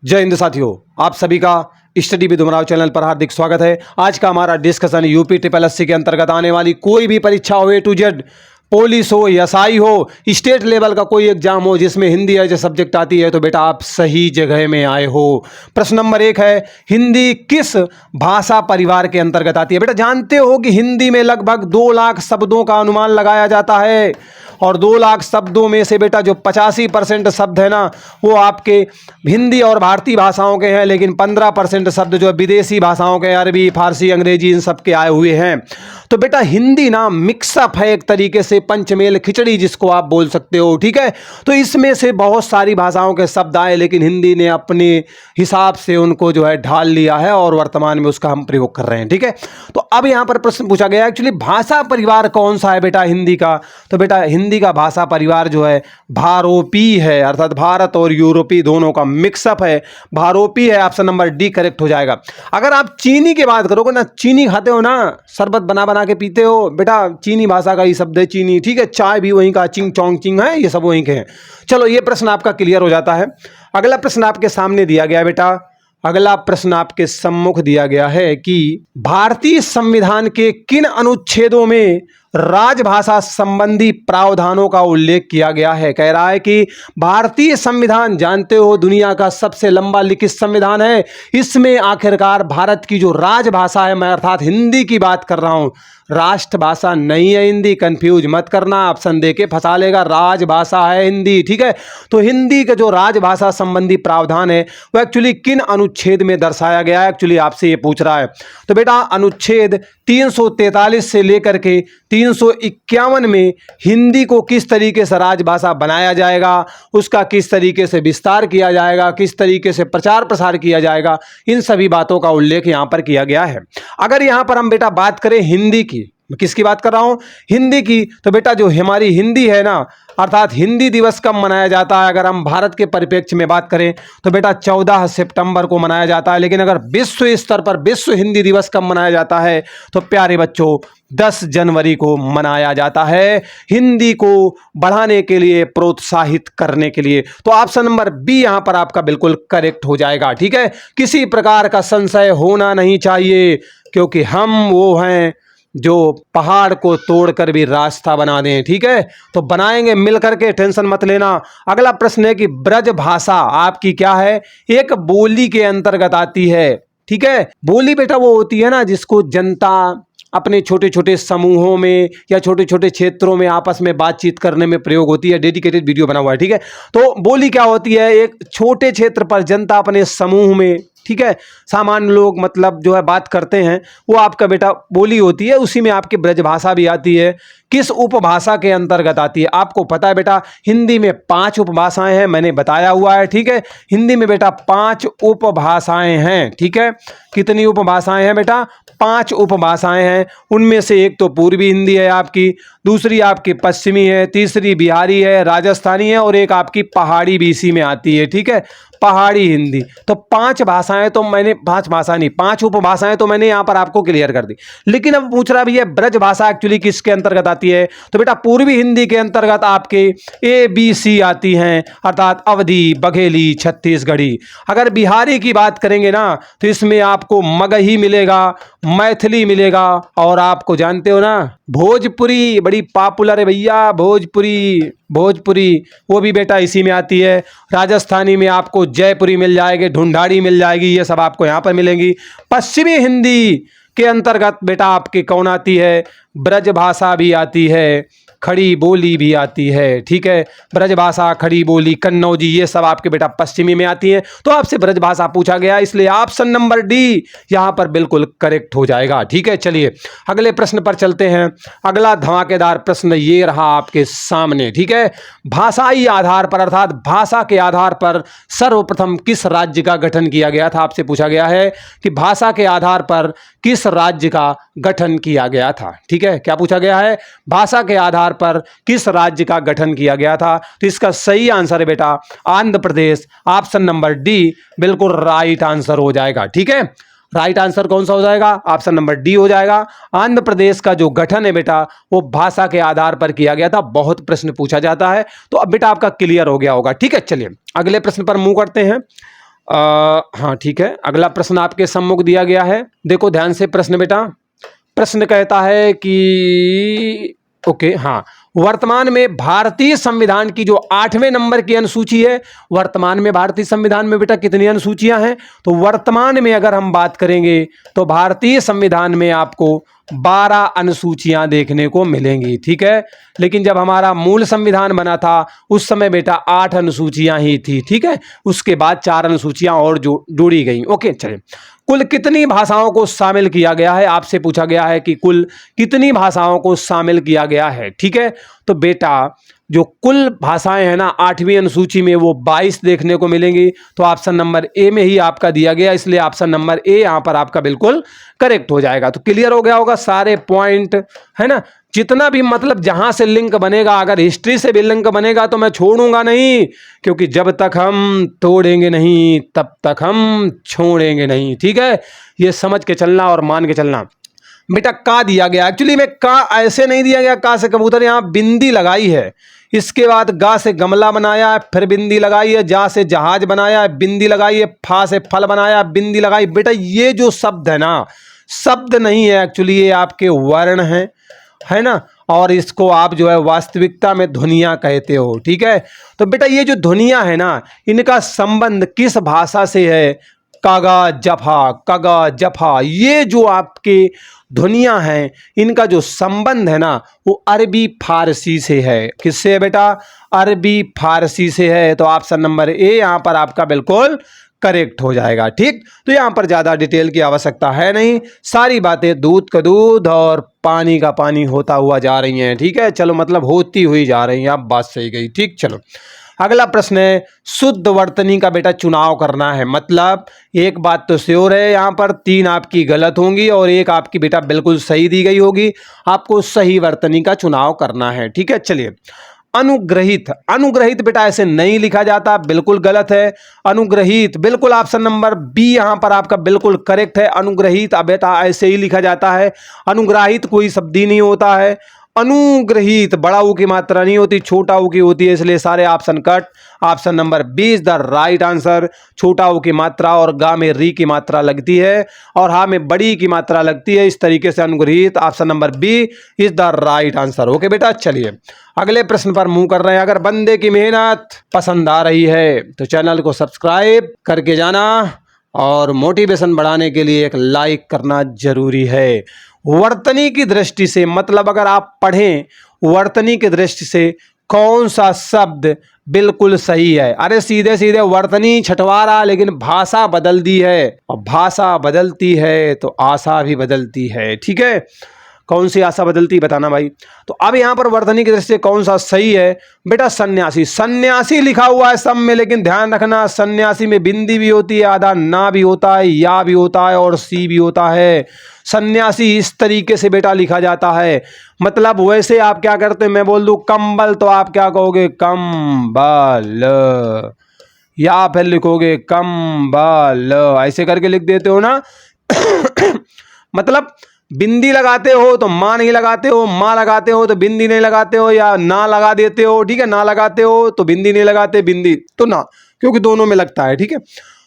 जय हिंद साथियों, आप सभी का स्टडी विद उमराव चैनल पर हार्दिक स्वागत है। आज का हमारा डिस्कशन यूपी ट्रिपल एससी के अंतर्गत आने वाली कोई भी परीक्षा हो, ए टू जेड, पुलिस हो, एसआई हो, स्टेट लेवल का कोई एग्जाम हो जिसमें हिंदी एज ए सब्जेक्ट आती है, तो बेटा आप सही जगह में आए हो। प्रश्न नंबर 1 है, हिंदी किस भाषा परिवार के अंतर्गत आती है? बेटा जानते हो कि हिंदी में लगभग 2 लाख शब्दों का अनुमान लगाया जाता है और 2 लाख शब्दों में से बेटा जो 85% शब्द है ना, वो आपके हिंदी और भारतीय भाषाओं के हैं, लेकिन 15% शब्द जो विदेशी भाषाओं के, अरबी, फारसी, अंग्रेजी, इन सब के आए हुए हैं। तो बेटा हिंदी ना मिक्सअप है, एक तरीके से पंचमेल खिचड़ी जिसको आप बोल सकते हो, ठीक है। तो इसमें से बहुत सारी भाषाओं के शब्द आए, लेकिन हिंदी ने अपने हिसाब से उनको जो है ढाल लिया है और वर्तमान में उसका हम प्रयोग कर रहे हैं, ठीक है। तो अब यहां पर प्रश्न पूछा गया एक्चुअली भाषा परिवार कौन सा है बेटा हिंदी का? तो बेटा हिंदी का भाषा परिवार जो है भारोपी है, अर्थात भारत और यूरोपी दोनों का मिक्सअप है, भारोपी है। ऑप्शन नंबर डी करेक्ट हो जाएगा। अगर आप चीनी की बात करोगे ना, चीनी खाते हो ना, शरबत बना बना के पीते हो, बेटा चीनी भाषा का ही शब्द है चीनी, ठीक है। चाय भी वहीं का चिंग चोंग चिंग है, ये सब वहीं के हैं। चलो ये प्रश्न आपका क्लियर हो जाता है। अगला प्रश्न आपके सामने दिया गया बेटा, अगला प्रश्न आपके सम्मुख दिया गया है कि भारतीय संविधान के किन अनुच्छेदों में राजभाषा संबंधी प्रावधानों का उल्लेख किया गया है? कह रहा है कि भारतीय संविधान, जानते हो दुनिया का सबसे लंबा लिखित संविधान है, इसमें आखिरकार भारत की जो राजभाषा है, मैं अर्थात हिंदी की बात कर रहा हूं, राष्ट्रभाषा नहीं है हिंदी, कंफ्यूज मत करना, ऑप्शन दे के फंसा लेगा, राजभाषा है हिंदी, ठीक है। तो हिंदी का जो राजभाषा संबंधी प्रावधान है वो एक्चुअली किन अनुच्छेद में दर्शाया गया है, एक्चुअली आपसे ये पूछ रहा है। तो बेटा अनुच्छेद 343 से लेकर के 351 में हिंदी को किस तरीके से राजभाषा बनाया जाएगा, उसका किस तरीके से विस्तार किया जाएगा, किस तरीके से प्रचार प्रसार किया जाएगा, इन सभी बातों का उल्लेख यहां पर किया गया है। अगर यहां पर हम बेटा बात करें हिंदी की, मैं किसकी बात कर रहा हूं, हिंदी की, तो बेटा जो हमारी हिंदी है ना, अर्थात हिंदी दिवस कब मनाया जाता है? अगर हम भारत के परिप्रेक्ष्य में बात करें तो बेटा 14 सितंबर को मनाया जाता है, लेकिन अगर विश्व स्तर पर विश्व हिंदी दिवस कब मनाया जाता है तो प्यारे बच्चों 10 जनवरी को मनाया जाता है, हिंदी को बढ़ाने के लिए, प्रोत्साहित करने के लिए। तो ऑप्शन नंबर बी यहां पर आपका बिल्कुल करेक्ट हो जाएगा, ठीक है। किसी प्रकार का संशय होना नहीं चाहिए, क्योंकि हम वो हैं जो पहाड़ को तोड़कर भी रास्ता बना दें, ठीक है। तो बनाएंगे मिल करके, टेंशन मत लेना। अगला प्रश्न है कि ब्रज भाषा आपकी क्या है? एक बोली के अंतर्गत आती है, ठीक है। बोली बेटा वो होती है ना जिसको जनता अपने छोटे छोटे समूहों में या छोटे छोटे क्षेत्रों में आपस में बातचीत करने में प्रयोग होती है। डेडिकेटेड वीडियो बना हुआ है, ठीक है। तो बोली क्या होती है? एक छोटे क्षेत्र पर जनता अपने समूह में, ठीक है, सामान्य लोग मतलब जो है बात करते हैं, वो आपका बेटा बोली होती है। उसी में आपकी ब्रजभाषा भी आती है। किस उपभाषा के अंतर्गत आती है? आपको पता है बेटा हिंदी में 5 उपभाषाएं हैं, मैंने बताया हुआ है, ठीक है। हिंदी में बेटा 5 उपभाषाएं हैं, ठीक है। कितनी उपभाषाएं हैं बेटा? 5 उपभाषाएं हैं। उनमें से एक तो पूर्वी हिंदी है आपकी, दूसरी आपकी पश्चिमी है, तीसरी बिहारी है, राजस्थानी है, और एक आपकी पहाड़ी भी इसी में आती है, ठीक है, पहाड़ी हिंदी। तो 5 भाषाएं तो मैंने, 5 भाषा नहीं, 5 उपभाषाएं तो मैंने यहां पर आपको क्लियर कर दी। लेकिन अब पूछ रहा भी है ब्रज भाषा एक्चुअली किसके अंतर्गत आती है? तो बेटा पूर्वी हिंदी के अंतर्गत आपके ABC आती हैं, अर्थात अवधी, बघेली, छत्तीसगढ़ी। अगर बिहारी की बात करेंगे ना तो इसमें आपको मगही मिलेगा, मैथिली मिलेगा, और आपको जानते हो ना भोजपुरी बड़ी पॉपुलर है भैया, भोजपुरी, भोजपुरी वो भी बेटा इसी में आती है। राजस्थानी में आपको जयपुरी मिल जाएगी, ढूंढाड़ी मिल जाएगी, ये सब आपको यहाँ पर मिलेंगी। पश्चिमी हिंदी के अंतर्गत बेटा आपकी कौन आती है? ब्रजभाषा भी आती है, खड़ी बोली भी आती है, ठीक है। ब्रजभाषा, खड़ी बोली, कन्नौजी, ये सब आपके बेटा पश्चिमी में आती है। तो आपसे ब्रजभाषा पूछा गया, इसलिए ऑप्शन नंबर डी यहां पर बिल्कुल करेक्ट हो जाएगा, ठीक है। चलिए अगले प्रश्न पर चलते हैं। अगला धमाकेदार प्रश्न ये रहा आपके सामने, ठीक है। भाषाई आधार पर, अर्थात भाषा के आधार पर सर्वप्रथम किस राज्य का गठन किया गया था? आपसे पूछा गया है कि भाषा के आधार पर किस राज्य का गठन किया गया था, ठीक है। क्या पूछा गया है? भाषा के आधार पर किस राज्य का गठन किया गया था? तो इसका सही आंसर है बेटा Andhra Pradesh. Option number D बिल्कुल राइट आंसर हो जाएगा, ठीक है। राइट आंसर कौन सा हो जाएगा? ऑप्शन नंबर डी हो जाएगा। आंध्र प्रदेश का जो गठन है बेटा वो भाषा के आधार पर किया गया था। बहुत प्रश्न पूछा जाता है, तो अब बेटा आपका क्लियर हो गया होगा, ठीक है। चलिए अगले प्रश्न पर मूव करते हैं। हाँ ठीक है, अगला प्रश्न आपके सम्मुख दिया गया है। देखो ध्यान से प्रश्न बेटा। प्रश्न कहता है कि ओके हाँ, वर्तमान में भारतीय संविधान की जो 8वें नंबर की अनुसूची है, वर्तमान में भारतीय संविधान में बेटा कितनी अनुसूचियां हैं? तो वर्तमान में अगर हम बात करेंगे तो भारतीय संविधान में आपको 12 अनुसूचियां देखने को मिलेंगी, ठीक है। लेकिन जब हमारा मूल संविधान बना था उस समय बेटा 8 अनुसूचियां ही थी, ठीक है। उसके बाद 4 अनुसूचियां और जोड़ी गई। ओके चलिए, कुल कितनी भाषाओं को शामिल किया गया है? आपसे पूछा गया है कि कुल कितनी भाषाओं को शामिल किया गया है, ठीक है। तो बेटा जो कुल भाषाएं हैं ना 8वीं अनुसूची में, वो 22 देखने को मिलेंगी। तो ऑप्शन नंबर ए में ही आपका दिया गया, इसलिए ऑप्शन नंबर ए यहां पर आपका बिल्कुल करेक्ट हो जाएगा। तो क्लियर हो गया होगा सारे पॉइंट, है ना। जितना भी मतलब जहां से लिंक बनेगा, अगर हिस्ट्री से भी लिंक बनेगा तो मैं छोड़ूंगा नहीं, क्योंकि जब तक हम तोड़ेंगे नहीं तब तक हम छोड़ेंगे नहीं, ठीक है। ये समझ के चलना और मान के चलना। बेटा का दिया गया, एक्चुअली में का ऐसे नहीं दिया गया, का से कबूतर, यहां बिंदी लगाई है। इसके बाद गा से गमला बनाया, फिर बिंदी लगाई है। जा से जहाज बनाया, बिंदी लगाई है। फा से फल बनाया, बिंदी लगाई। बेटा ये जो शब्द है ना, शब्द नहीं है एक्चुअली, ये आपके वर्ण हैं, है ना। और इसको आप जो है वास्तविकता में ध्वनियां कहते हो, ठीक है। तो बेटा ये जो ध्वनियां है ना, इनका संबंध किस भाषा से है? कागा जफा, कागा जफा, ये जो आपके ध्वनियां हैं इनका जो संबंध है ना वो अरबी फारसी से है। किससे है बेटा? अरबी फारसी से है। तो ऑप्शन नंबर ए यहां पर आपका बिल्कुल करेक्ट हो जाएगा, ठीक। तो यहां पर ज्यादा डिटेल की आवश्यकता है नहीं, सारी बातें दूध का दूध और पानी का पानी होता हुआ जा रही हैं, ठीक है। चलो मतलब होती हुई जा रही हैं, आप बात सही गई, ठीक। चलो अगला प्रश्न है, शुद्ध वर्तनी का बेटा चुनाव करना है। मतलब एक बात तो श्योर है, यहां पर 3 आपकी गलत होंगी और एक आपकी बेटा बिल्कुल सही दी गई होगी। आपको सही वर्तनी का चुनाव करना है, ठीक है। चलिए अनुग्रहित, अनुग्रहित बेटा ऐसे नहीं लिखा जाता, बिल्कुल गलत है। अनुग्रहित बिल्कुल ऑप्शन नंबर बी यहां पर आपका बिल्कुल करेक्ट है। अनुग्रहित बेटा ऐसे ही लिखा जाता है, अनुग्राहित कोई शब्द ही नहीं होता है। अनुग्रहित बड़ा ऊ की मात्रा नहीं होती, छोटा ऊ की होती है, इसलिए सारे option cut. Option number B is the right answer. छोटा ऊ की मात्रा और गा में री की मात्रा लगती है और हा में बड़ी की मात्रा लगती है, इस तरीके से अनुग्रहित। Option number B is the right answer. Okay बेटा चलिए अगले प्रश्न पर मूव कर रहे हैं। अगर बंदे की मेहनत पसंद आ रही है तो चैनल को सब्सक्राइब करके जाना और मोटिवेशन बढ़ाने के लिए एक लाइक करना जरूरी है। वर्तनी की दृष्टि से मतलब अगर आप पढ़ें वर्तनी की दृष्टि से कौन सा शब्द बिल्कुल सही है? अरे सीधे सीधे वर्तनी छटवा रहा, लेकिन भाषा बदल दी है और भाषा बदलती है तो आशा भी बदलती है, ठीक है। कौन सी आशा बदलती बताना भाई। तो अब यहां पर वर्तनी की दृष्टि से कौन सा सही है? बेटा सन्यासी, सन्यासी लिखा हुआ है सब में, लेकिन ध्यान रखना सन्यासी में बिंदी भी होती है, आधा ना भी होता है, या भी होता है और सी भी होता है। सन्यासी इस तरीके से बेटा लिखा जाता है। मतलब वैसे आप क्या करते हैं, मैं बोल दूं कंबल तो आप क्या कहोगे? कंबल, या फिर लिखोगे कंबल, ऐसे करके लिख देते हो ना। मतलब बिंदी लगाते हो तो माँ नहीं लगाते हो, माँ लगाते हो तो बिंदी नहीं लगाते हो, या ना लगा देते हो, ठीक है। ना लगाते हो तो बिंदी नहीं लगाते, बिंदी तो ना, क्योंकि दोनों में लगता है, ठीक है।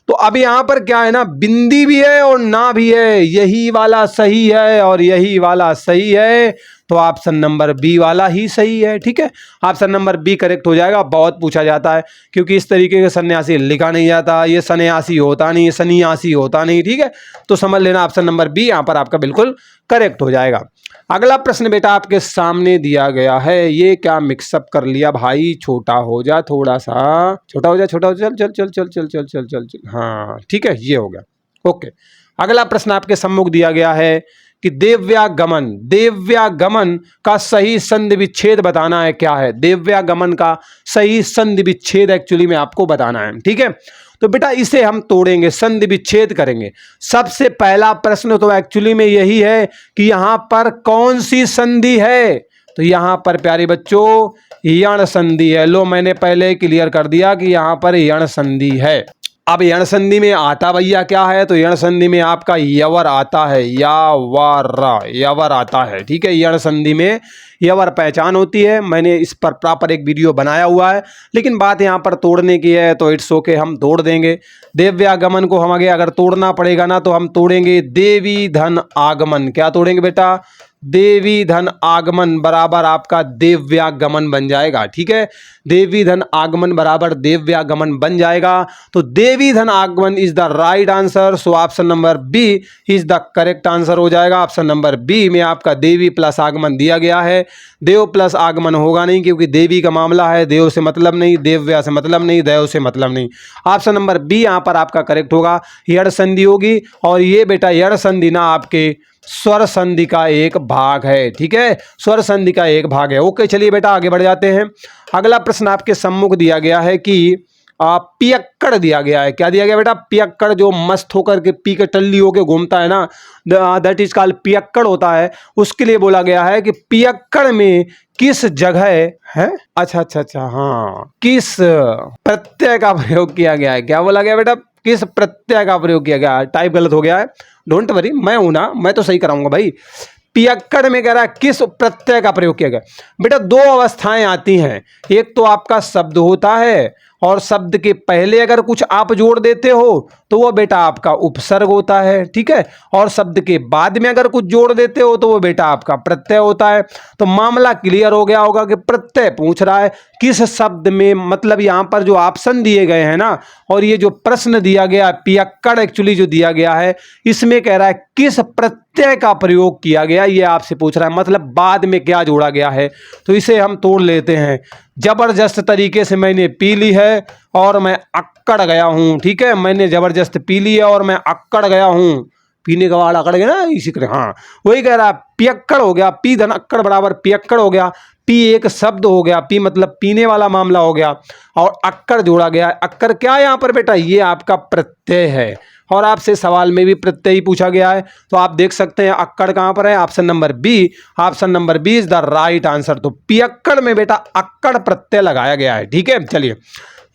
तो अब यहां पर क्या है ना, बिंदी भी है और ना भी है, यही वाला सही है और यही वाला सही है। तो ऑप्शन नंबर बी वाला ही सही है, ठीक है। ऑप्शन नंबर बी करेक्ट हो जाएगा। बहुत पूछा जाता है क्योंकि इस तरीके का सन्यासी लिखा नहीं जाता, ये सन्यासी होता नहीं, सन्यासी होता नहीं, ठीक है। तो समझ लेना ऑप्शन नंबर बी यहां पर आपका बिल्कुल करेक्ट हो जाएगा। अगला प्रश्न बेटा आपके सामने दिया गया है। ये क्या मिक्सअप कर लिया भाई? छोटा हो जा, थोड़ा सा छोटा हो जा, छोटा हो जा, चल चल चल चल चल चल चल चल, हाँ ठीक है, ये हो गया। ओके अगला प्रश्न आपके सम्मुख दिया गया है कि देव्यागमन, देव्यागमन का सही संधि विच्छेद बताना है। क्या है देव्यागमन का सही संधि विच्छेद? एक्चुअली में आपको बताना है, ठीक है। तो बेटा इसे हम तोड़ेंगे, संधि विच्छेद करेंगे। सबसे पहला प्रश्न तो एक्चुअली में यही है कि यहां पर कौन सी संधि है? तो यहां पर प्यारे बच्चों यण संधि है। लो मैंने पहले क्लियर कर दिया कि यहां पर यण संधि है। अब यण संधि में आता भैया क्या है, तो यण संधि में आपका यवर आता है, यवर आता है, ठीक है। यण संधि में यवर पहचान होती है, मैंने इस पर प्रॉपर एक वीडियो बनाया हुआ है, लेकिन बात यहाँ पर तोड़ने की है तो इट्स ओके, हम तोड़ देंगे। देव्यागमन को हम आगे अगर तोड़ना पड़ेगा ना तो हम तोड़ेंगे देवी धन आगमन। क्या तोड़ेंगे बेटा, देवी धन आगमन बराबर आपका देव्यागमन बन जाएगा, ठीक है। देवी धन आगमन बराबर देव्यागमन बन जाएगा, तो देवी धन आगमन is the right answer. So option number B is the correct answer हो जाएगा। ऑप्शन नंबर बी में आपका देवी प्लस आगमन दिया गया है, देव प्लस आगमन होगा नहीं, क्योंकि देवी का मामला है, देव से मतलब नहीं, देव्या से मतलब नहीं, देव से मतलब नहीं। ऑप्शन नंबर बी यहाँ पर आपका करेक्ट होगा, यड़ संधि होगी, और ये बेटा यड़ संधि ना आपके स्वर संधि का एक भाग है, ठीक है, स्वर संधि का एक भाग है। ओके, चलिए बेटा आगे बढ़ जाते हैं। अगला प्रश्न आपके सम्मुख दिया गया है कि पियक्कड़ दिया गया है। क्या दिया गया बेटा, पियक्कड़, जो मस्त होकर के पी के टल्ली होके घूमता है ना, दैट इज कॉल्ड पियक्कड़ होता है। उसके लिए बोला गया है कि पियक्कड़ में किस जगह है, अच्छा, हाँ, किस प्रत्यय का प्रयोग किया गया है। क्या बोला गया बेटा, किस प्रत्यय का प्रयोग किया गया है। टाइप गलत हो गया है, डोंट वरी, मैं हूं ना, मैं तो सही कराऊंगा भाई। पियक्कड़ में कह रहा है किस प्रत्यय का प्रयोग किया गया। बेटा दो अवस्थाएं आती हैं, एक तो आपका शब्द होता है, और शब्द के पहले अगर कुछ आप जोड़ देते हो तो वो बेटा आपका उपसर्ग होता है, ठीक है, और शब्द के बाद में अगर कुछ जोड़ देते हो तो वो बेटा आपका प्रत्यय होता है। तो मामला क्लियर हो गया होगा कि प्रत्यय पूछ रहा है किस शब्द में, मतलब यहाँ पर जो ऑप्शन दिए गए हैं ना, और ये जो प्रश्न दिया गया पियक्कड़ एक्चुअली जो दिया गया है, इसमें कह रहा है किस प्रत्यय का प्रयोग किया गया, ये आपसे पूछ रहा है, मतलब बाद में क्या जोड़ा गया है। तो इसे हम तोड़ लेते हैं। जबरदस्त तरीके से मैंने पी ली है और मैं अक्कड़ गया हूं, ठीक है, मैंने जबरदस्त पी ली है और मैं अक्कड़ गया हूं। पीने का वाला अकड़ गया ना, इसी तरह, हाँ वही कह रहा है। पियक्कड़ हो गया, पी धन अक्कड़ बराबर पियक्कड़ हो गया। पी एक शब्द हो गया, पी मतलब पीने वाला मामला हो गया, और अक्कड़ जोड़ा गया। अक्कड़ क्या है यहाँ पर बेटा, ये आपका प्रत्यय है, और आपसे सवाल में भी प्रत्यय ही पूछा गया है। तो आप देख सकते हैं अक्कड़ कहाँ पर है, option number B. Option number B is the right answer. तो पियक्कड़ में बेटा अक्कड़ प्रत्यय लगाया गया है, ठीक है। चलिए,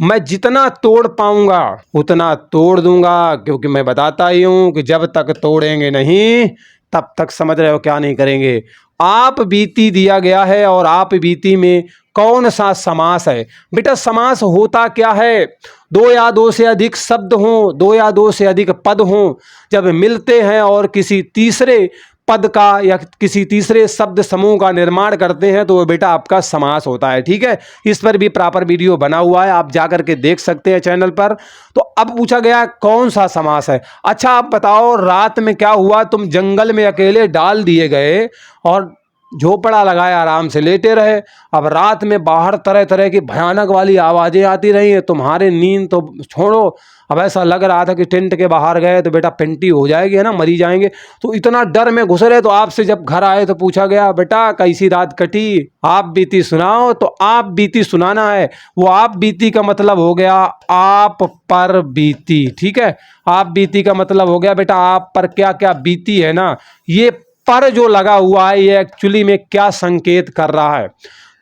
मैं जितना तोड़ पाऊंगा उतना तोड़ दूंगा, क्योंकि मैं बताता ही हूं कि जब तक तोड़ेंगे नहीं तब तक समझ रहे हो क्या नहीं करेंगे। आप बीती दिया गया है, और आप बीती में कौन सा समास है। बेटा समास होता क्या है, दो या दो से अधिक शब्द हों, दो या दो से अधिक पद हों, जब मिलते हैं और किसी तीसरे पद का या किसी तीसरे शब्द समूह का निर्माण करते हैं, तो वो बेटा आपका समास होता है, ठीक है। इस पर भी प्रॉपर वीडियो बना हुआ है, आप जाकर के देख सकते हैं चैनल पर। तो अब पूछा गया कौन सा समास है। अच्छा आप बताओ, रात में क्या हुआ, तुम जंगल में अकेले डाल दिए गए और झोपड़ा लगाए आराम से लेटे रहे। अब रात में बाहर तरह तरह की भयानक वाली आवाज़ें आती रही हैं, तुम्हारे नींद तो छोड़ो, अब ऐसा लग रहा था कि टेंट के बाहर गए तो बेटा पेंटी हो जाएगी, है ना, मरी जाएंगे। तो इतना डर में घुस रहे, तो आपसे जब घर आए तो पूछा गया बेटा कैसी रात कटी, आप बीती सुनाओ। तो आप बीती सुनाना है, वो आप बीती का मतलब हो गया आप पर बीती, ठीक है। आप बीती का मतलब हो गया बेटा आप पर क्या क्या बीती है ना। ये पर जो लगा हुआ है ये एक्चुअली में क्या संकेत कर रहा है,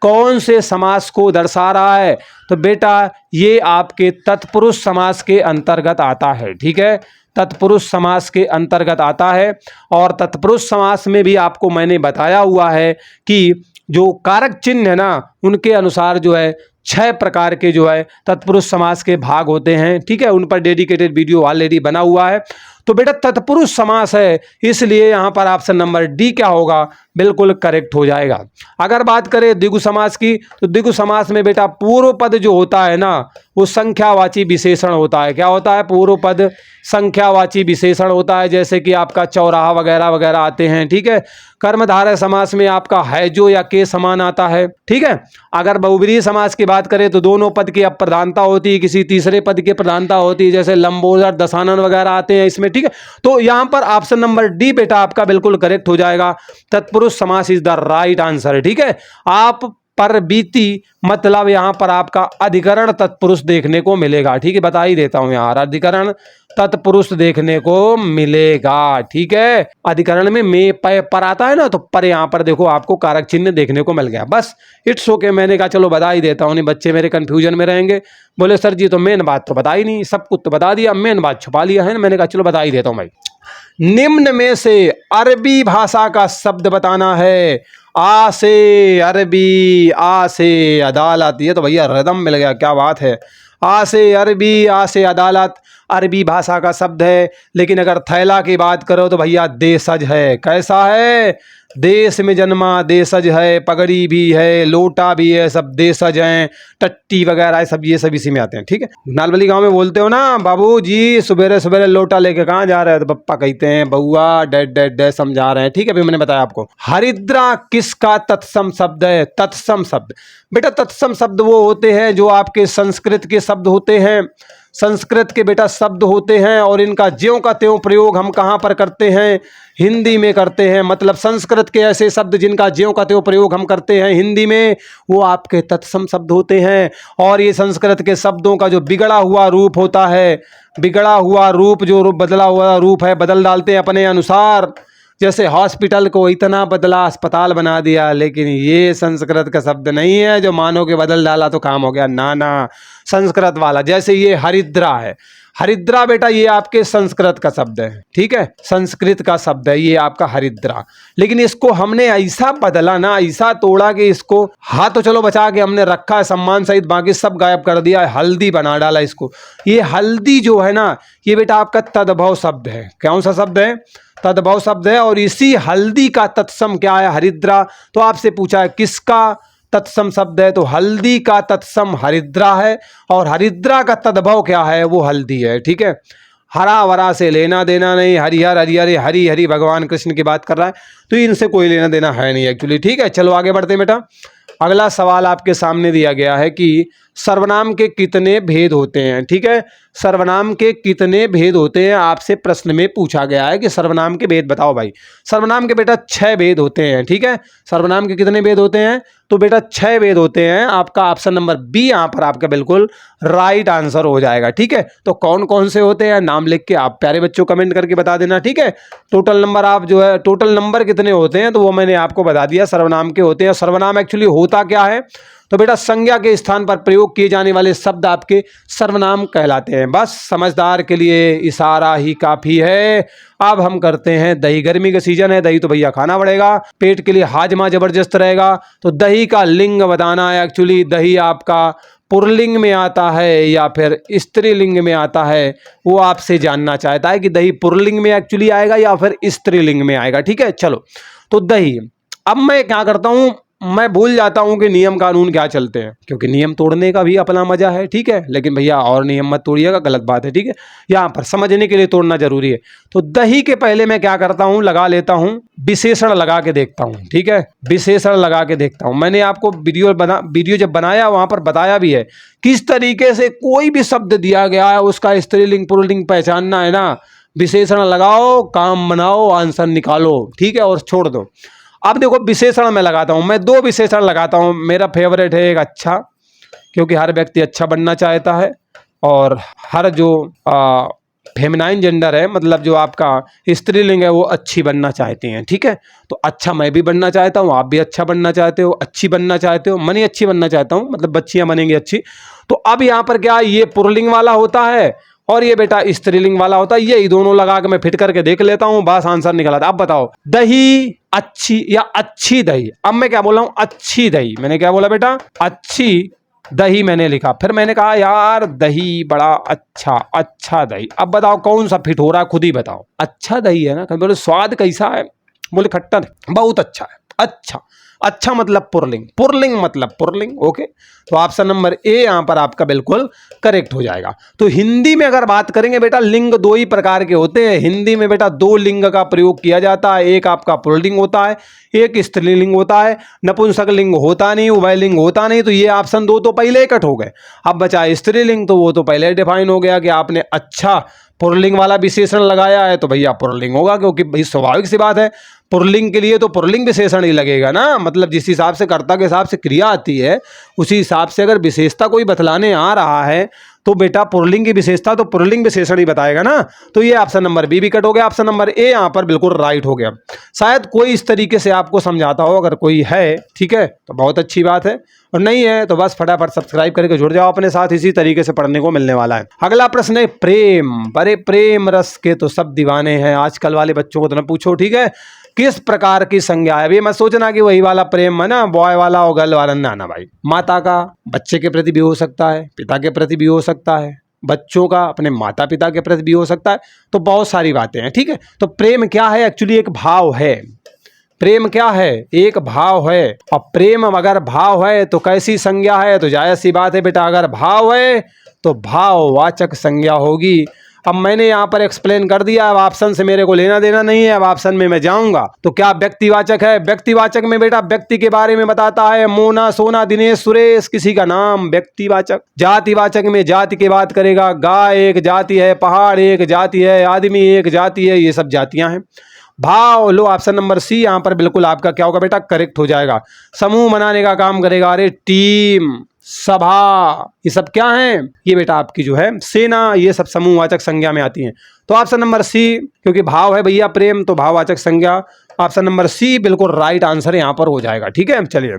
कौन से समास को दर्शा रहा है। तो बेटा ये आपके तत्पुरुष समास के अंतर्गत आता है, ठीक है, तत्पुरुष समास के अंतर्गत आता है। और तत्पुरुष समास में भी आपको मैंने बताया हुआ है कि जो कारक चिन्ह है ना, उनके अनुसार जो है 6 प्रकार के जो है तत्पुरुष समास के भाग होते हैं, ठीक है। उन पर डेडिकेटेड वीडियो ऑलरेडी बना हुआ है। तो बेटा तत्पुरुष समास है, इसलिए यहाँ पर ऑप्शन नंबर डी क्या होगा, बिल्कुल करेक्ट हो जाएगा। अगर बात करें द्विगु समास की, तो द्विगु समास में बेटा पूर्व पद जो होता है ना, वो संख्यावाची विशेषण होता है। क्या होता है, पूर्व पद संख्यावाची विशेषण होता है, जैसे कि आपका चौराहा वगैरह वगैरह आते हैं, ठीक है। कर्मधारय समास में आपका है जो या के समान आता है, ठीक है। अगर बहुब्रीहि समास की बात करें तो दोनों पद की अब प्रधानता होती है, किसी तीसरे पद की प्रधानता होती है, जैसे लंबोदर दशानन वगैरह आते हैं इसमें, ठीक है। तो यहाँ पर ऑप्शन नंबर डी बेटा आपका बिल्कुल करेक्ट हो जाएगा। तत्पुरुष समास इज द राइट आंसर, ठीक है। आप परबीति मतलब यहाँ पर आपका अधिकरण तत्पुरुष देखने को मिलेगा। ठीक है, बता ही देता हूँ, यहाँ अधिकरण तत्पुरुष देखने को मिलेगा। ठीक है, अधिकरण में पर आता है ना, तो पर यहाँ पर देखो आपको कारक चिन्ह देखने को मिल गया। बस इट्स ओके, मैंने कहा चलो बता ही देता हूँ, नहीं बच्चे मेरे कंफ्यूजन में रहेंगे। बोले सर जी तो मेन बात तो बता ही नहीं, सब कुछ तो बता दिया, मेन बात छुपा लिया है ना। मैंने कहा चलो बता ही देता हूँ भाई। निम्न में से अरबी भाषा का शब्द बताना है। आ से अरबी, आ से अदालत, ये तो भैया रिदम मिल गया, क्या बात है। आ से अरबी, आ से अदालत अरबी भाषा का शब्द है। लेकिन अगर थैला की बात करो तो भैया देशज है। कैसा है? देश में जन्मा, देशज है। पगड़ी भी है, लोटा भी है, सब देशज हैं। टट्टी वगैरह सब ये सब इसी में आते हैं। ठीक है, नालवली गांव में बोलते हो ना, बाबू जी सवेरे सवेरे लोटा लेके कहाँ जा रहे हैं, तो पप्पा कहते हैं बउआ डैड डैड डैड समझा रहे हैं। ठीक है, अभी मैंने बताया आपको। हरिद्रा किसका तत्सम शब्द है? तत्सम शब्द बेटा, तत्सम शब्द वो होते हैं जो आपके संस्कृत के शब्द होते हैं। संस्कृत के बेटा शब्द होते हैं और इनका ज्यों का त्यों प्रयोग हम कहाँ पर करते हैं? हिंदी में करते हैं। मतलब संस्कृत के ऐसे शब्द जिनका ज्यों का त्यों प्रयोग हम करते हैं हिंदी में, वो आपके तत्सम शब्द होते हैं। और ये संस्कृत के शब्दों का जो बिगड़ा हुआ रूप होता है, बिगड़ा हुआ रूप, जो रूप बदला हुआ रूप है, बदल डालते हैं अपने अनुसार। जैसे हॉस्पिटल को इतना बदला, अस्पताल बना दिया, लेकिन ये संस्कृत का शब्द नहीं है जो मानो के बदल डाला तो काम हो गया। ना ना, संस्कृत वाला। जैसे ये हरिद्रा है, हरिद्रा बेटा ये आपके संस्कृत का शब्द है। ठीक है, संस्कृत का शब्द है ये आपका हरिद्रा। लेकिन इसको हमने ऐसा बदला ना, ऐसा तोड़ा कि इसको हाथ तो चलो बचा के हमने रखा है सम्मान सहित, बाकी सब गायब कर दिया है, हल्दी बना डाला इसको। ये हल्दी जो है ना, ये बेटा आपका तद्भव शब्द है। कौन सा शब्द है? तद्भव शब्द है। और इसी हल्दी का तत्सम क्या है? हरिद्रा। तो आपसे पूछा है किसका तत्सम शब्द है, तो हल्दी का तत्सम हरिद्रा है। और हरिद्रा का तद्भव क्या है? वो हल्दी है। ठीक है, हरा वरा से लेना देना नहीं। हरिहर हरिहर हरि हरि भगवान कृष्ण की बात कर रहा है, तो इनसे कोई लेना देना है नहीं एक्चुअली। ठीक है, चलो आगे बढ़ते हैं बेटा। अगला सवाल आपके सामने दिया गया है कि सर्वनाम के कितने भेद होते हैं। ठीक है, सर्वनाम के कितने भेद होते हैं, आपसे प्रश्न में पूछा गया है कि सर्वनाम के भेद बताओ भाई। सर्वनाम के बेटा 6 भेद होते हैं। ठीक है, सर्वनाम के कितने भेद होते हैं? तो बेटा 6 भेद होते हैं। आपका ऑप्शन नंबर बी यहाँ पर आपका बिल्कुल राइट आंसर हो जाएगा। ठीक है, तो कौन कौन से होते हैं नाम लिख के आप प्यारे बच्चों कमेंट करके बता देना। ठीक है, टोटल नंबर आप जो है, टोटल नंबर कितने होते हैं तो वो मैंने आपको बता दिया, सर्वनाम के होते हैं। सर्वनाम एक्चुअली होता क्या है? तो बेटा संज्ञा के स्थान पर प्रयोग किए जाने वाले शब्द आपके सर्वनाम कहलाते हैं। बस समझदार के लिए इशारा ही काफी है। अब हम करते हैं दही। गर्मी का सीजन है, दही तो भैया खाना पड़ेगा, पेट के लिए हाजमा जबरदस्त रहेगा। तो दही का लिंग बताना है। एक्चुअली दही आपका पुल्लिंग में आता है या फिर स्त्रीलिंग में आता है, वो आपसे जानना चाहता है कि दही पुल्लिंग में एक्चुअली आएगा या फिर स्त्रीलिंग में आएगा। ठीक है, चलो तो दही। अब मैं क्या करता हूँ, मैं भूल जाता हूं कि नियम कानून क्या चलते हैं, क्योंकि नियम तोड़ने का भी अपना मजा है। ठीक है, लेकिन भैया और नियम मत तोड़िएगा, गलत बात है। ठीक है, यहाँ पर समझने के लिए तोड़ना जरूरी है। तो दही के पहले मैं क्या करता हूं, लगा लेता हूं विशेषण लगा के देखता हूं। ठीक है, विशेषण लगा के देखता हूं। मैंने आपको वीडियो जब बनाया वहां पर बताया भी है किस तरीके से कोई भी शब्द दिया गया है उसका स्त्रीलिंग पुल्लिंग पहचानना है ना। विशेषण लगाओ, काम बनाओ, आंसर निकालो। ठीक है, और छोड़ दो। अब देखो विशेषण मैं लगाता हूं, मैं 2 विशेषण लगाता हूं। मेरा फेवरेट है एक अच्छा, क्योंकि हर व्यक्ति अच्छा बनना चाहता है, और हर जो फेमिनाइन जेंडर है, मतलब जो आपका स्त्रीलिंग है, वो अच्छी बनना चाहते हैं। ठीक है, तो अच्छा मैं भी बनना चाहता हूँ, आप भी अच्छा बनना चाहते हो, अच्छी बनना चाहते हो, मैं अच्छी बनना चाहता हूँ, मतलब बच्चियां बनेंगी अच्छी। तो अब यहाँ पर क्या, ये पुल्लिंग वाला होता है और ये बेटा स्त्रीलिंग वाला होता है। ये दोनों लगा के मैं फिट करके देख लेता हूं, बस आंसर निकला था। अब बताओ दही अच्छी या अच्छी दही। अब मैं क्या बोला हूं, अच्छी दही। मैंने क्या बोला बेटा, अच्छी दही मैंने लिखा। फिर मैंने कहा यार दही बड़ा अच्छा, अच्छा दही। अब बताओ कौन सा फिट हो रहा है, खुद ही बताओ। अच्छा दही है ना। बोले स्वाद कैसा है, बोले खट्टा नहीं, बहुत अच्छा है। अच्छा, अच्छा मतलब पुल्लिंग, पुल्लिंग मतलब पुल्लिंग। ओके, तो ऑप्शन नंबर ए यहां पर आपका बिल्कुल करेक्ट हो जाएगा। तो हिंदी में अगर बात करेंगे बेटा, लिंग 2 ही प्रकार के होते हैं। हिंदी में बेटा 2 लिंग का प्रयोग किया जाता है। एक आपका पुल्लिंग होता है, एक स्त्रीलिंग होता है। नपुंसक लिंग होता नहीं, उभयलिंग होता नहीं। तो ये ऑप्शन 2 तो पहले ही कट हो गए। अब बचा स्त्रीलिंग, तो वो तो पहले डिफाइन हो गया कि आपने अच्छा पुल्लिंग वाला विशेषण लगाया है तो भैया पुल्लिंग होगा, क्योंकि भाई स्वाभाविक सी बात है, पुल्लिंग के लिए तो पुल्लिंग विशेषण ही लगेगा ना। मतलब जिस हिसाब से कर्ता के हिसाब से क्रिया आती है उसी हिसाब से अगर विशेषता कोई बतलाने आ रहा है तो बेटा पुल्लिंग की विशेषता तो पुल्लिंग विशेषण ही बताएगा ना। तो ये ऑप्शन नंबर बी भी कट हो गया, ऑप्शन नंबर ए यहाँ पर बिल्कुल राइट हो गया। शायद कोई इस तरीके से आपको समझाता हो, अगर कोई है ठीक है तो बहुत अच्छी बात है, और नहीं है तो बस फटाफट सब्सक्राइब करके जुड़ जाओ अपने साथ, इसी तरीके से पढ़ने को मिलने वाला है। अगला प्रश्न है प्रेम। अरे प्रेम रस के तो सब दीवाने हैं, आजकल वाले बच्चों को तो ना पूछो, ठीक है। किस प्रकार की संज्ञा है? अभी मैं सोचना कि वही वाला प्रेम है ना, बॉय वाला और गर्ल वाला, ना भाई। माता का बच्चे के प्रति भी हो सकता है, पिता के प्रति भी हो सकता है, बच्चों का अपने माता पिता के प्रति भी हो सकता है, तो बहुत सारी बातें हैं, ठीक है। तो प्रेम क्या है? एक्चुअली एक भाव है। प्रेम क्या है? एक भाव है। और प्रेम अगर भाव है तो कैसी संज्ञा है? तो जायज सी बात है बेटा, अगर भाव है तो भाववाचक संज्ञा होगी। अब मैंने यहाँ पर एक्सप्लेन कर दिया, अब ऑप्शन से मेरे को लेना देना नहीं है, अब ऑप्शन में मैं जाऊंगा। तो क्या व्यक्तिवाचक है? व्यक्तिवाचक में बेटा व्यक्ति के बारे में बताता है, मोना सोना दिनेश सुरेश किसी का नाम व्यक्तिवाचक। जातिवाचक में जाति की बात करेगा, गाय एक जाति है, पहाड़ एक जाति है, आदमी एक जाति है, ये सब जातियां हैं। भाव लो ऑप्शन नंबर सी यहाँ पर बिल्कुल आपका क्या होगा बेटा? करेक्ट हो जाएगा। समूह बनाने का काम करेगा, अरे टीम, सभा, ये सब क्या है? ये बेटा आपकी जो है सेना, ये सब समूहवाचक संज्ञा में आती हैं। तो ऑप्शन नंबर सी, क्योंकि भाव है भैया प्रेम तो भाववाचक संज्ञा, ऑप्शन नंबर सी बिल्कुल राइट आंसर यहाँ पर हो जाएगा, ठीक है। चलिए,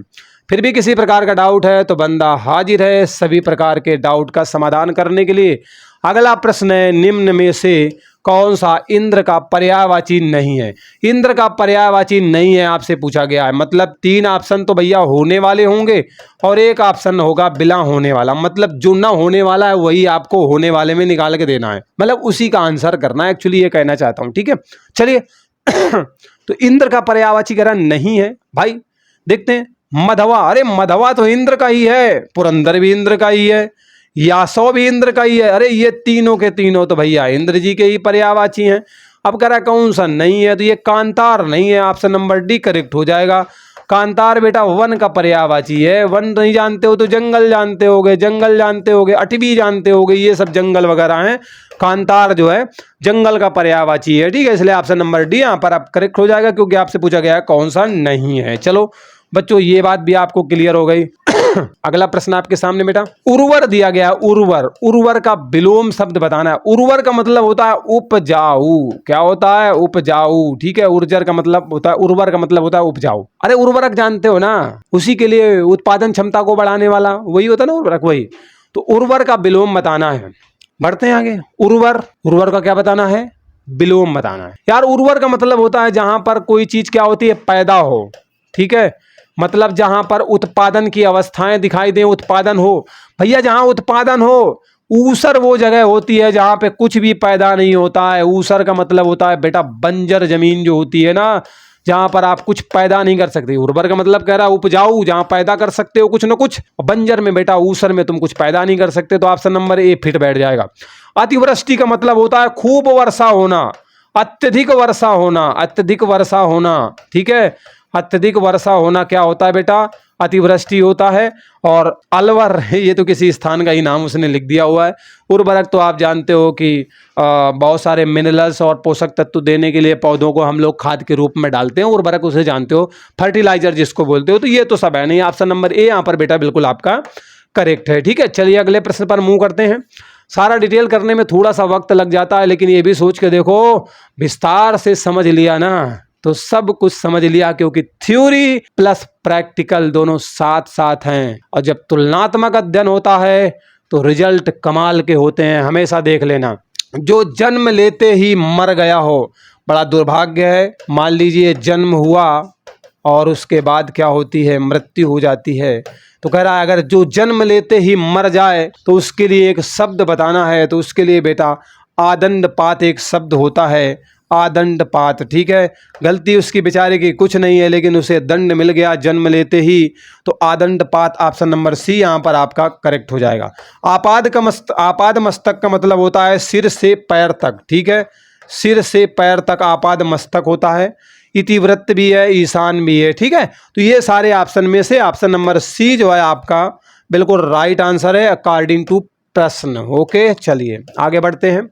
फिर भी किसी प्रकार का डाउट है तो बंदा हाजिर है सभी प्रकार के डाउट का समाधान करने के लिए। अगला प्रश्न है, निम्न में से कौन सा इंद्र का पर्यायवाची नहीं है? इंद्र का पर्यायवाची नहीं है आपसे पूछा गया है, मतलब 3 ऑप्शन तो भैया होने वाले होंगे और एक ऑप्शन होगा बिना होने वाला। मतलब जो ना होने वाला है वही आपको होने वाले में निकाल के देना है, मतलब उसी का आंसर करना है, एक्चुअली ये कहना चाहता हूं, ठीक है। चलिए तो इंद्र का पर्यायवाची कह रहा नहीं है भाई, देखते हैं। मधवा, अरे मधवा तो इंद्र का ही है, पुरंदर भी इंद्र का ही है, यासो भी इंद्र का ही है, अरे ये तीनों के तीनों तो भैया इंद्र जी के ही पर्यायवाची हैं। अब कह रहा कौन सा नहीं है? तो ये कांतार नहीं है, ऑप्शन नंबर डी करेक्ट हो जाएगा। कांतार बेटा वन का पर्यायवाची है। वन नहीं जानते हो तो जंगल जानते होगे, जंगल जानते होगे, अटवी जानते होगे, ये सब जंगल वगैरह हैं। कांतार जो है जंगल का पर्यायवाची है, ठीक है। इसलिए ऑप्शन नंबर डी यहाँ पर आप करेक्ट हो जाएगा, क्योंकि आपसे पूछा गया है कौन सा नहीं है। चलो बच्चों, ये बात भी आपको क्लियर हो गई। अगला प्रश्न आपके सामने बेटा, उर्वर दिया गया। उर्वर, उर्वर का विलोम शब्द बताना है। उर्वर का मतलब होता है उपजाऊ। क्या होता है? उपजाऊ, ठीक है। उर्जर का मतलब होता है, उर्वर का मतलब होता है उपजाऊ। अरे उर्वरक जानते हो ना, उसी के लिए उत्पादन क्षमता को बढ़ाने वाला वही होता है ना उर्वरक, वही। तो उर्वर का विलोम बताना है। बढ़ते हैं आगे। उर्वर, उर्वर का क्या बताना है? विलोम बताना है। यार उर्वर का मतलब होता है जहां पर कोई चीज क्या होती है? पैदा हो, ठीक है। मतलब जहां पर उत्पादन की अवस्थाएं दिखाई दें, उत्पादन हो। भैया जहां उत्पादन हो, ऊसर वो जगह होती है जहां पे कुछ भी पैदा नहीं होता है। ऊसर का मतलब होता है बेटा बंजर जमीन जो होती है ना, जहां पर आप कुछ पैदा नहीं कर सकते। उर्वर का मतलब कह रहा है उपजाऊ, जहां पैदा कर सकते हो कुछ ना कुछ। बंजर में बेटा, ऊसर में तुम कुछ पैदा नहीं कर सकते, तो ऑप्शन नंबर ए फिट बैठ जाएगा। अतिवृष्टि का मतलब होता है खूब वर्षा होना, अत्यधिक वर्षा होना, अत्यधिक वर्षा होना, ठीक है। अत्यधिक वर्षा होना क्या होता है बेटा? अतिवृष्टि होता है। और अलवर, ये तो किसी स्थान का ही नाम उसने लिख दिया हुआ है। उर्वरक तो आप जानते हो कि बहुत सारे मिनरल्स और पोषक तत्व देने के लिए पौधों को हम लोग खाद के रूप में डालते हैं। उर्वरक उसे जानते हो, फर्टिलाइजर जिसको बोलते हो। तो ये तो सब है नहीं, ऑप्शन नंबर ए यहाँ पर बेटा बिल्कुल आपका करेक्ट है, ठीक है। चलिए अगले प्रश्न पर मूव करते हैं। सारा डिटेल करने में थोड़ा सा वक्त लग जाता है, लेकिन ये भी सोच के देखो, विस्तार से समझ लिया ना तो सब कुछ समझ लिया, क्योंकि थ्योरी प्लस प्रैक्टिकल दोनों साथ साथ हैं। और जब तुलनात्मक अध्ययन होता है तो रिजल्ट कमाल के होते हैं। हमेशा देख लेना, जो जन्म लेते ही मर गया हो बड़ा दुर्भाग्य है। मान लीजिए जन्म हुआ और उसके बाद क्या होती है? मृत्यु हो जाती है। तो कह रहा है अगर जो जन्म लेते ही मर जाए तो उसके लिए एक शब्द बताना है। तो उसके लिए बेटा आदंडपात एक शब्द होता है, आदंडपात, ठीक है। गलती उसकी बेचारे की कुछ नहीं है, लेकिन उसे दंड मिल गया जन्म लेते ही, तो आदंडपात ऑप्शन नंबर सी यहाँ पर आपका करेक्ट हो जाएगा। आपाद मस्तक का मतलब होता है सिर से पैर तक, ठीक है। सिर से पैर तक आपाद मस्तक होता है। इतिवृत्त भी है, ईशान भी है, ठीक है। तो ये सारे ऑप्शन में से ऑप्शन नंबर सी जो है आपका बिल्कुल राइट आंसर है अकॉर्डिंग टू प्रश्न। ओके, चलिए आगे बढ़ते हैं।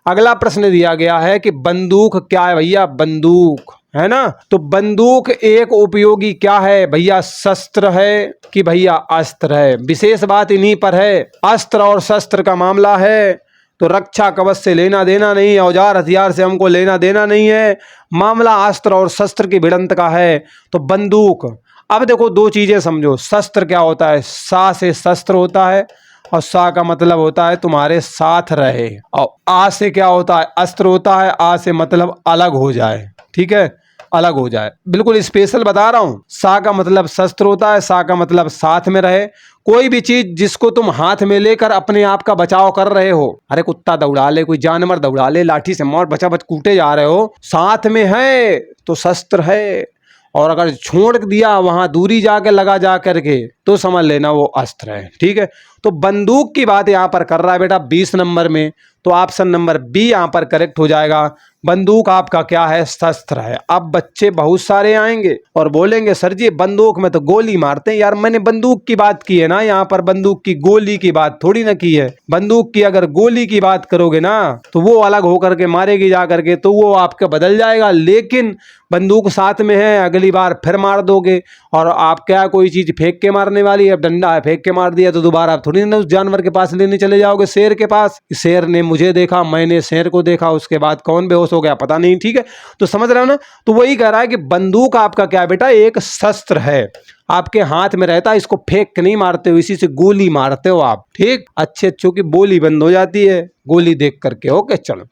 अगला प्रश्न दिया गया है कि बंदूक क्या है भैया, बंदूक है ना। तो बंदूक एक उपयोगी क्या है भैया, शस्त्र है कि भैया अस्त्र है। विशेष बात इन्हीं पर है, अस्त्र और शस्त्र का मामला है तो रक्षा कवच से लेना देना नहीं है, औजार हथियार से हमको लेना देना नहीं है, मामला अस्त्र और शस्त्र की भिड़ंत का है। तो बंदूक, अब देखो दो चीजें समझो, शस्त्र क्या होता है, सा से शस्त्र होता है और सा का मतलब होता है तुम्हारे साथ रहे, और आ से क्या होता है, अस्त्र होता है, आ से मतलब अलग हो जाए, ठीक है, अलग हो जाए, बिल्कुल स्पेशल बता रहा हूं। सा का मतलब शस्त्र होता है, सा का मतलब साथ में रहे। कोई भी चीज जिसको तुम हाथ में लेकर अपने आप का बचाव कर रहे हो, अरे कुत्ता दौड़ा ले, कोई जानवर दौड़ा ले, लाठी से मार बचा बच कूटे जा रहे हो, साथ में है तो शस्त्र है, और अगर छोड़ दिया वहां दूरी जाके लगा जा करके तो समझ लेना वो अस्त्र है, ठीक है। तो बंदूक की बात यहाँ पर कर रहा है बेटा 20 नंबर में, तो ऑप्शन नंबर बी यहाँ पर करेक्ट हो जाएगा। बंदूक आपका क्या है, शस्त्र है। अब बच्चे बहुत सारे आएंगे और बोलेंगे सर जी बंदूक में तो गोली मारते हैं, यार मैंने बंदूक की बात की है ना, यहाँ पर बंदूक की गोली की बात थोड़ी ना की है। बंदूक की अगर गोली की बात करोगे ना तो वो अलग होकर के मारेगी जा करके, तो वो आपका बदल जाएगा, लेकिन बंदूक साथ में है, अगली बार फिर मार दोगे। और आप क्या कोई चीज फेंक के मारने वाली है, अब डंडा है फेंक के मार दिया तो दोबारा आप थोड़ी ना उस जानवर के पास लेने चले जाओगे, शेर के पास। शेर ने मुझे देखा, मैंने शेर को देखा, उसके बाद कौन बेहोश हो गया पता नहीं, ठीक है। तो समझ रहे हो ना, तो वही कह रहा है कि बंदूक आपका क्या बेटा, एक शस्त्र है, आपके हाथ में रहता है, इसको फेंक के नहीं मारते हो, इसी से गोली मारते हो आप, ठीक। अच्छे अच्छों की बोली बंद हो जाती है गोली देख करके। ओके चलो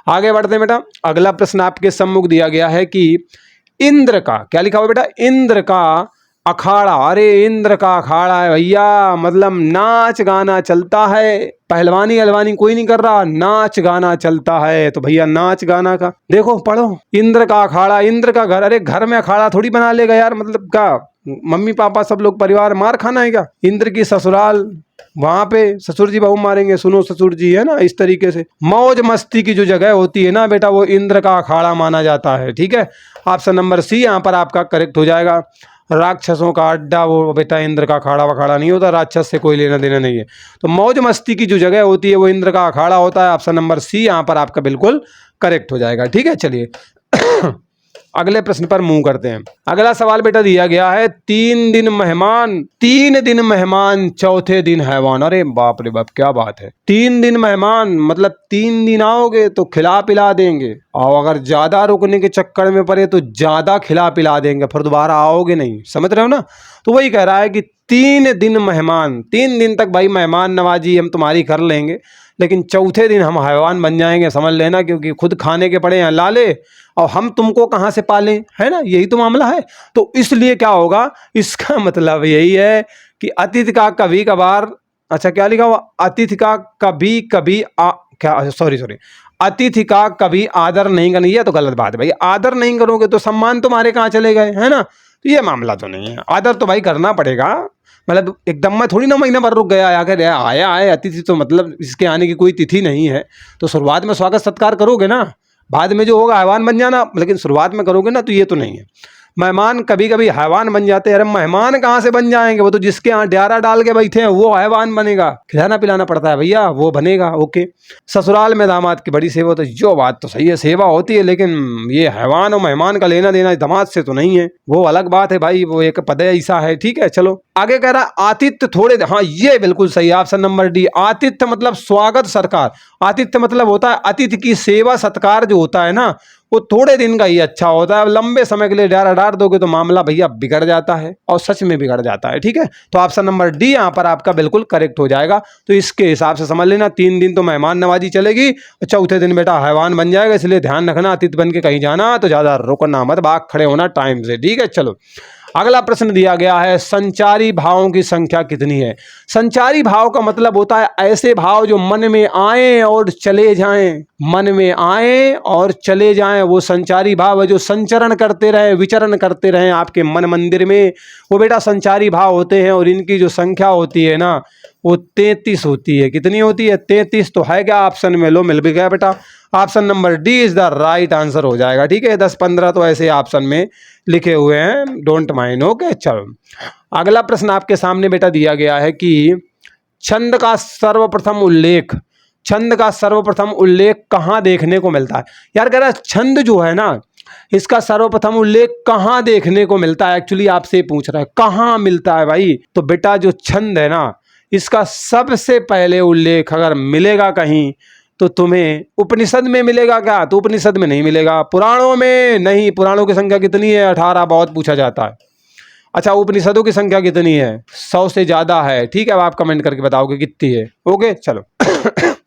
आगे बढ़ते हैं बेटा। अगला प्रश्न आपके सम्मुख दिया गया है कि इंद्र का, क्या लिखा हुआ बेटा, इंद्र का अखाड़ा। अरे इंद्र का अखाड़ा है भैया, मतलब नाच गाना चलता है, पहलवानी अलवानी कोई नहीं कर रहा, नाच गाना चलता है। तो भैया नाच गाना का देखो पढ़ो, इंद्र का अखाड़ा, इंद्र का घर। अरे घर में अखाड़ा थोड़ी बना लेगा यार, मतलब क्या मम्मी पापा सब लोग परिवार मार खाना है क्या। इंद्र की ससुराल, वहां पे ससुर जी बहू मारेंगे, सुनो ससुर जी, है ना, इस तरीके से मौज मस्ती की जो जगह होती है ना बेटा, वो इंद्र का अखाड़ा माना जाता है, ठीक है। ऑप्शन नंबर सी यहाँ पर आपका करेक्ट हो जाएगा। राक्षसों का अड्डा वो बेटा इंद्र का अखाड़ा वखाड़ा नहीं होता, राक्षस से कोई लेना देना नहीं है। तो मौज मस्ती की जो जगह होती है वो इंद्र का अखाड़ा होता है। ऑप्शन नंबर सी यहाँ पर आपका बिल्कुल करेक्ट हो जाएगा, ठीक है। चलिए अगले प्रश्न पर मूव करते हैं। अगला सवाल बेटा दिया गया है, 3 दिन मेहमान, 3 दिन मेहमान, चौथे दिन हैवान। अरे बाप रे बाप क्या बात है, 3 दिन मेहमान मतलब 3 दिन आओगे तो खिला पिला देंगे, और अगर ज्यादा रुकने के चक्कर में पड़े तो ज्यादा खिला पिला देंगे, फिर दोबारा आओगे नहीं, समझ रहे हो ना। तो वही कह रहा है कि 3 दिन मेहमान, 3 दिन तक भाई मेहमान नवाजी हम तुम्हारी कर लेंगे, लेकिन चौथे दिन हम हैवान बन जाएंगे, समझ लेना, क्योंकि खुद खाने के पड़े हैं लाले, और हम तुमको कहाँ से पालें, है ना, यही तो मामला है। तो इसलिए क्या होगा, इसका मतलब यही है कि अतिथि का कभी कभार, अच्छा क्या लिखा हुआ, अतिथि का कभी कभी क्या, सॉरी अतिथि का कभी आदर नहीं करना, ये तो गलत बात है भाई, आदर नहीं करोगे तो सम्मान तुम्हारे कहाँ चले गए, है ना। तो ये मामला तो नहीं है, आदर तो भाई करना पड़ेगा, मतलब एकदम मैं थोड़ी ना महीना भर रुक गया, आकर आया आए अतिथि, तो मतलब इसके आने की कोई तिथि नहीं है। तो शुरुआत में स्वागत सत्कार करोगे ना, बाद में जो होगा हैवान बन जाना, लेकिन शुरुआत में करोगे ना, तो ये तो नहीं है। मेहमान कभी कभी हैवान बन जाते हैं, अरे मेहमान कहाँ से बन जाएंगे, वो तो जिसके यहाँ डारा डाल के बैठे हैं वो हैवान बनेगा, खिलाना पिलाना पड़ता है भैया, वो बनेगा। ओके, ससुराल में दामाद की बड़ी सेवा, तो जो बात तो सही है, सेवा होती है, लेकिन ये हैवान और मेहमान का लेना देना दामाद से तो नहीं है, वो अलग बात है भाई, वो एक पद ऐसा है, ठीक है। चलो आगे कह रहा है आतिथ्य थोड़े, हाँ ये बिल्कुल सही, ऑप्शन नंबर डी, आतिथ्य मतलब स्वागत सरकार, आतिथ्य मतलब होता है अतिथि की सेवा सत्कार जो होता है ना, वो थोड़े दिन का ही अच्छा होता है, लंबे समय के लिए डारा डाल दोगे तो मामला भैया बिगड़ जाता है, और सच में बिगड़ जाता है, ठीक है। तो ऑप्शन नंबर डी यहाँ पर आपका बिल्कुल करेक्ट हो जाएगा। तो इसके हिसाब से समझ लेना, 3 दिन तो मेहमान नवाजी चलेगी, चौथे दिन बेटा हैवान बन जाएगा, इसलिए ध्यान रखना, अतिथि बन के कहीं जाना तो ज्यादा रुकना मत, भाग खड़े होना टाइम से, ठीक है। चलो अगला प्रश्न दिया गया है, संचारी भावों की संख्या कितनी है। संचारी भाव का मतलब होता है ऐसे भाव जो मन में आए और चले जाएं, मन में आए और चले जाएं, वो संचारी भाव है, जो संचरण करते रहे, विचरण करते रहे आपके मन मंदिर में, वो बेटा संचारी भाव होते हैं। और इनकी जो संख्या होती है ना वो 33 होती है। कितनी होती है, 33। तो है क्या ऑप्शन में, लो मिल भी गया बेटा, option number D is the right answer हो जाएगा, ठीक है। 10-15 तो ऐसे ऑप्शन में लिखे हुए हैं, डोंट माइंड। ओके चलो अगला प्रश्न आपके सामने बेटा दिया गया है कि छंद का सर्वप्रथम उल्लेख, छंद का सर्वप्रथम उल्लेख कहाँ देखने को मिलता है? यार कह रहा है छंद जो है ना, इसका सर्वप्रथम उल्लेख कहाँ देखने को मिलता है? एक्चुअली आपसे पूछ रहा है कहाँ मिलता है भाई। तो बेटा जो छंद है ना, इसका सबसे पहले उल्लेख अगर मिलेगा कहीं तो तुम्हें उपनिषद में मिलेगा क्या? तो उपनिषद में नहीं मिलेगा। पुराणों में नहीं, पुराणों की संख्या कितनी है? 18। बहुत पूछा जाता है। अच्छा, उपनिषदों की संख्या कितनी है? 100 से ज्यादा है। ठीक है, अब आप कमेंट करके बताओगे कितनी है। ओके चलो।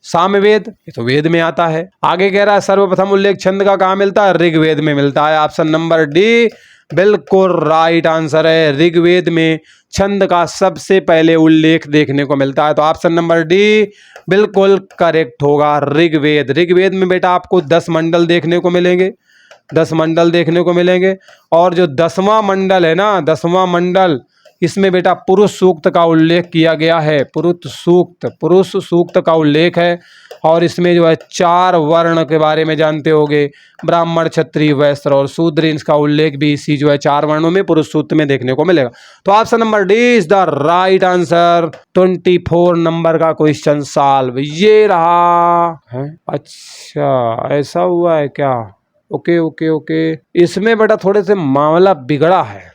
सामवेद, ये तो वेद में आता है। आगे कह रहा है सर्वप्रथम उल्लेख छंद का कहाँ मिलता है? ऋग्वेद में मिलता है। ऑप्शन नंबर डी बिल्कुल राइट आंसर है। ऋग्वेद में छंद का सबसे पहले उल्लेख देखने को मिलता है। तो ऑप्शन नंबर डी बिल्कुल करेक्ट होगा, ऋग्वेद। ऋग्वेद में बेटा आपको 10 मंडल देखने को मिलेंगे, 10 मंडल देखने को मिलेंगे। और जो 10वां मंडल है ना, 10वां मंडल, इसमें बेटा पुरुष सूक्त का उल्लेख किया गया है। पुरुष सूक्त का उल्लेख है। और इसमें जो है 4 वर्ण के बारे में जानते होगे, ब्राह्मण, क्षत्रिय, वैश्य और शूद्र। इसका उल्लेख भी इसी जो है 4 वर्णों में पुरुष सूक्त में देखने को मिलेगा। तो option number D is the right answer. 24 number का क्वेश्चन सॉल्व ये रहा है। अच्छा, ऐसा हुआ है क्या? ओके। इसमें बेटा थोड़े से मामला बिगड़ा है।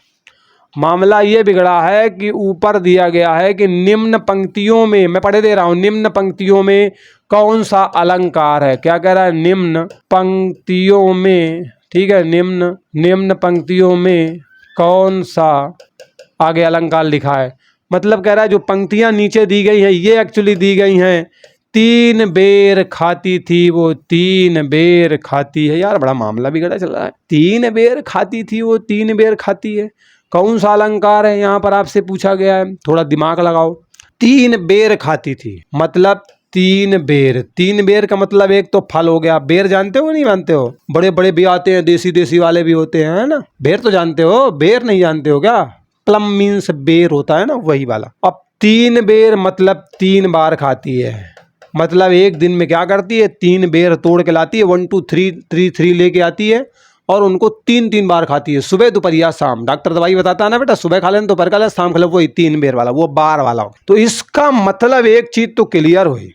मामला ये बिगड़ा है कि ऊपर दिया गया है कि निम्न पंक्तियों में, मैं पढ़े दे रहा हूं, निम्न पंक्तियों में कौन सा अलंकार है? क्या कह रहा है? निम्न पंक्तियों में, ठीक है, निम्न पंक्तियों में कौन सा आगे अलंकार लिखा है? मतलब कह रहा है जो पंक्तियां नीचे दी गई हैं, ये एक्चुअली दी गई हैं 3 बेर खाती थी वो 3 बेर खाती है। यार बड़ा मामला बिगड़ा चल रहा है। 3 बेर खाती थी वो 3 बेर खाती है, कौन सा अलंकार है? यहाँ पर आपसे पूछा गया है, थोड़ा दिमाग लगाओ। 3 बेर खाती थी मतलब 3 बेर का मतलब एक तो फल हो गया। बेर जानते हो नहीं जानते हो? बड़े बड़े भी आते हैं, देसी वाले भी होते हैं, है ना। बेर तो जानते हो, बेर नहीं जानते हो क्या? प्लम मीन्स बेर होता है ना, वही वाला। अब 3 बेर मतलब 3 बार खाती है, मतलब एक दिन में क्या करती है? 3 बेर तोड़ के लाती है। 1 2 3 3 लेके आती है और उनको 3 बार खाती है, सुबह दोपहर शाम। डॉक्टर दवाई बताता है ना बेटा, सुबह खा लेना, दोपहर खा लेना, शाम खा लेना, वही 3 बेर वाला, वो बार वाला हो। तो इसका मतलब एक चीज तो क्लियर हुई,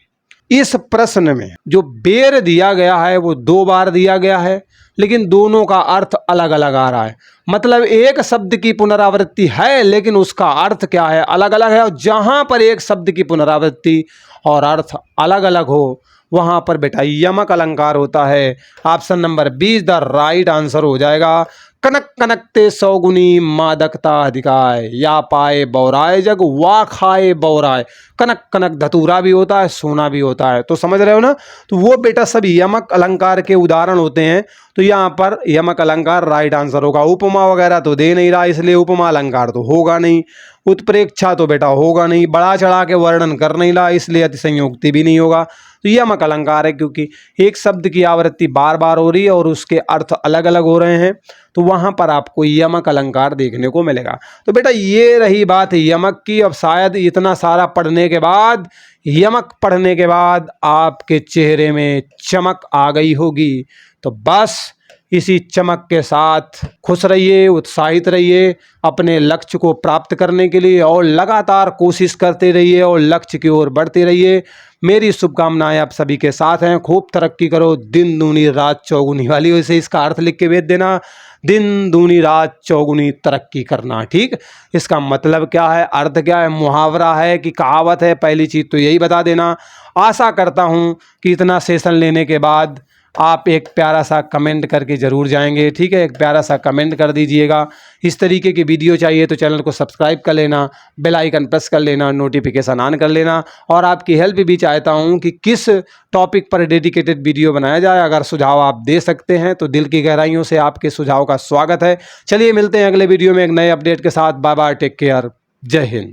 इस प्रश्न में जो बेर दिया गया है वो 2 बार दिया गया है, लेकिन दोनों का अर्थ अलग अलग आ रहा है। मतलब एक शब्द की पुनरावृत्ति है लेकिन उसका अर्थ क्या है? अलग अलग है। और जहां पर एक शब्द की पुनरावृत्ति और अर्थ अलग अलग हो, वहां पर बेटा यमक अलंकार होता है। Option number 20 the right answer हो जाएगा। कनक कनकते 100 गुनी मादकता अधिकाय, या पाए बौराए जग वा खाए बौराए। कनक कनक धतूरा भी होता है, सोना भी होता है। तो समझ रहे हो ना? तो वो बेटा सब यमक अलंकार के उदाहरण होते हैं। तो यहाँ पर यमक अलंकार राइट आंसर होगा। उपमा वगैरह तो दे नहीं रहा, इसलिए उपमा अलंकार तो होगा नहीं। उत्प्रेक्षा तो बेटा होगा नहीं। बढ़ा चढ़ा के वर्णन कर नहीं रहा, इसलिए अतिसंयोक्ति भी नहीं होगा। तो यमक अलंकार है, क्योंकि एक शब्द की आवृत्ति बार बार हो रही है और उसके अर्थ अलग अलग हो रहे हैं, तो वहां पर आपको यमक अलंकार देखने को मिलेगा। तो बेटा ये रही बात यमक की। अब शायद इतना सारा पढ़ने के बाद, यमक पढ़ने के बाद आपके चेहरे में चमक आ गई होगी। तो बस इसी चमक के साथ खुश रहिए, उत्साहित रहिए अपने लक्ष्य को प्राप्त करने के लिए, और लगातार कोशिश करते रहिए और लक्ष्य की ओर बढ़ते रहिए। मेरी शुभकामनाएं आप सभी के साथ हैं। खूब तरक्की करो, दिन दूनी रात चौगुनी वाली। वैसे इसका अर्थ लिख के भेज देना, दिन दूनी रात चौगुनी तरक्की करना। ठीक, इसका मतलब क्या है, अर्थ क्या है, मुहावरा है कि कहावत है? पहली चीज़ तो यही बता देना। आशा करता हूँ कि इतना सेशन लेने के बाद आप एक प्यारा सा कमेंट करके ज़रूर जाएंगे। ठीक है, एक प्यारा सा कमेंट कर दीजिएगा। इस तरीके की वीडियो चाहिए तो चैनल को सब्सक्राइब कर लेना, बेल आइकन प्रेस कर लेना, नोटिफिकेशन ऑन कर लेना। और आपकी हेल्प भी चाहता हूं कि किस टॉपिक पर डेडिकेटेड वीडियो बनाया जाए। अगर सुझाव आप दे सकते हैं तो दिल की गहराइयों से आपके सुझाव का स्वागत है। चलिए मिलते हैं अगले वीडियो में एक नए अपडेट के साथ। बाय बाय, टेक केयर, जय हिंद।